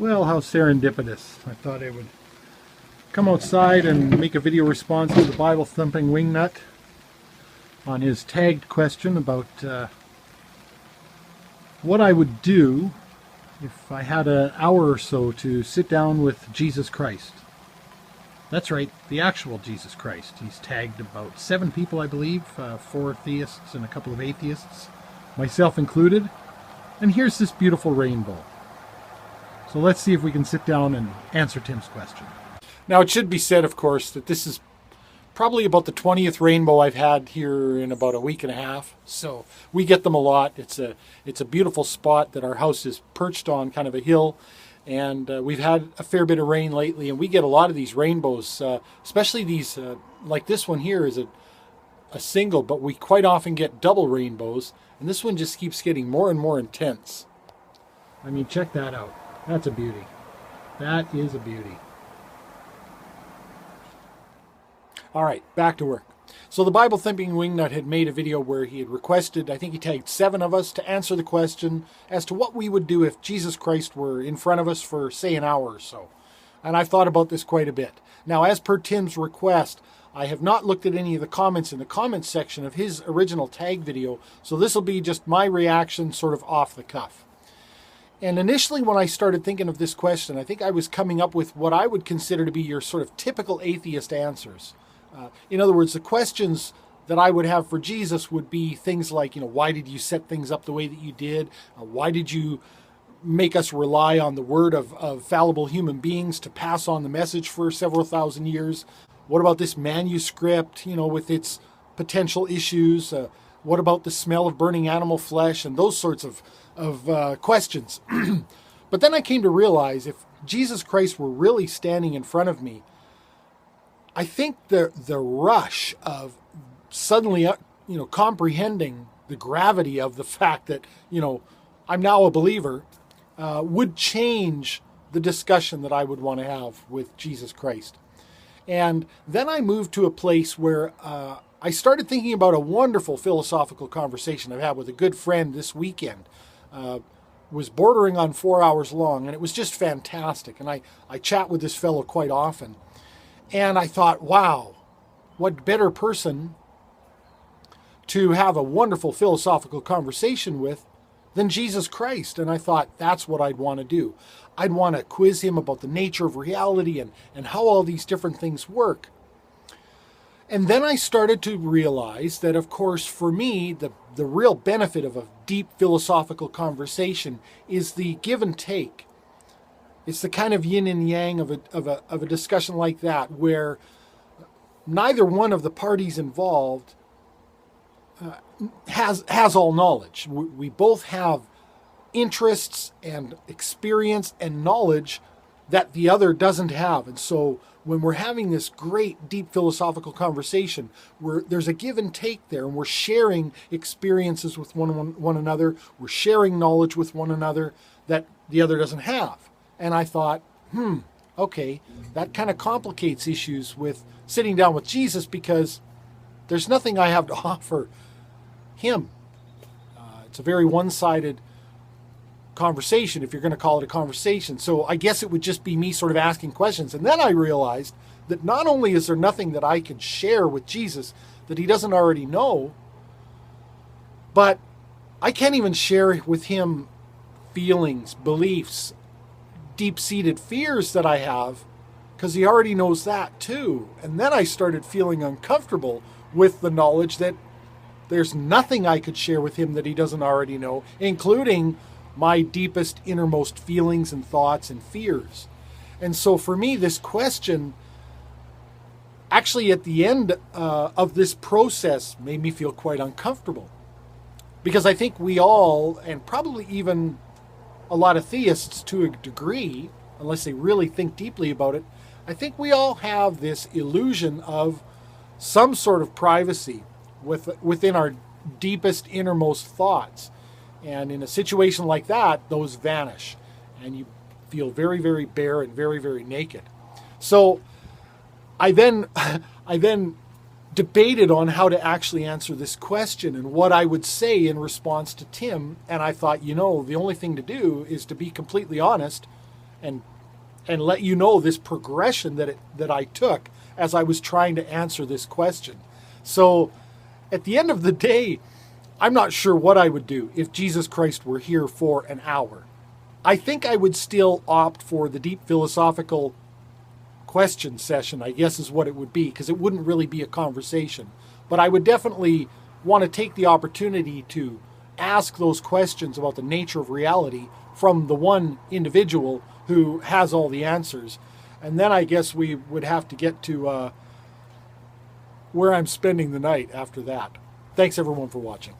Well, how serendipitous. I thought I would come outside and make a video response to the Bible thumping wingnut on his tagged question about what I would do if I had an hour or so to sit down with Jesus Christ. That's right, the actual Jesus Christ. He's tagged about 7 people, I believe, 4 theists and a couple of atheists, myself included. And here's this beautiful rainbow. So let's see if we can sit down and answer Tim's question. Now, it should be said, of course, that this is probably about the 20th rainbow I've had here in about a week and a half. So we get them a lot. It's a beautiful spot that our house is perched on, kind of a hill. And we've had a fair bit of rain lately, and we get a lot of these rainbows, especially these, like this one here is a single, but we quite often get double rainbows. And this one just keeps getting more and more intense. I mean, check that out. That's a beauty. That is a beauty. All right, back to work. So the Bible Thumping Wingnut had made a video where he had requested, I think he tagged 7 of us to answer the question as to what we would do if Jesus Christ were in front of us for, say, an hour or so. And I've thought about this quite a bit. Now, as per Tim's request, I have not looked at any of the comments in the comments section of his original tag video, so this will be just my reaction sort of off the cuff. And initially when I started thinking of this question, I think I was coming up with what I would consider to be your sort of typical atheist answers. In other words, the questions that I would have for Jesus would be things like, why did you set things up the way that you did? Why did you make us rely on the word of fallible human beings to pass on the message for several thousand years? What about this manuscript, with its potential issues? What about the smell of burning animal flesh and those sorts of questions? But then I came to realize if Jesus Christ were really standing in front of me, I think the rush of suddenly, comprehending the gravity of the fact that, I'm now a believer, would change the discussion that I would want to have with Jesus Christ. And then I moved to a place where I started thinking about a wonderful philosophical conversation I've had with a good friend this weekend. Was bordering on 4 hours long, and it was just fantastic. And I chat with this fellow quite often. And I thought, wow, what better person to have a wonderful philosophical conversation with than Jesus Christ. And I thought, that's what I'd want to do. I'd want to quiz him about the nature of reality and how all these different things work. And then I started to realize that, of course, for me, the real benefit of a deep philosophical conversation is the give and take. It's the kind of yin and yang of a discussion like that, where neither one of the parties involved has all knowledge. We both have interests and experience and knowledge that the other doesn't have. And so when we're having this great deep philosophical conversation, there's a give and take there, and we're sharing experiences with one another, we're sharing knowledge with one another that the other doesn't have. And I thought, okay, that kind of complicates issues with sitting down with Jesus, because there's nothing I have to offer him. It's a very one-sided conversation, if you're going to call it a conversation. So I guess it would just be me sort of asking questions. And then I realized that not only is there nothing that I could share with Jesus that he doesn't already know, but I can't even share with him feelings, beliefs, deep-seated fears that I have, because he already knows that too. And then I started feeling uncomfortable with the knowledge that there's nothing I could share with him that he doesn't already know, including my deepest, innermost feelings and thoughts and fears. And so for me, this question, actually at the end of this process, made me feel quite uncomfortable. Because I think we all, and probably even a lot of theists to a degree, unless they really think deeply about it, I think we all have this illusion of some sort of privacy within our deepest, innermost thoughts. And in a situation like that, those vanish, and you feel very, very bare and very, very naked. So I then debated on how to actually answer this question and what I would say in response to Tim. And I thought, the only thing to do is to be completely honest and let you know this progression that I took as I was trying to answer this question. So at the end of the day, I'm not sure what I would do if Jesus Christ were here for an hour. I think I would still opt for the deep philosophical question session, I guess is what it would be, because it wouldn't really be a conversation. But I would definitely want to take the opportunity to ask those questions about the nature of reality from the one individual who has all the answers. And then I guess we would have to get to where I'm spending the night after that. Thanks everyone for watching.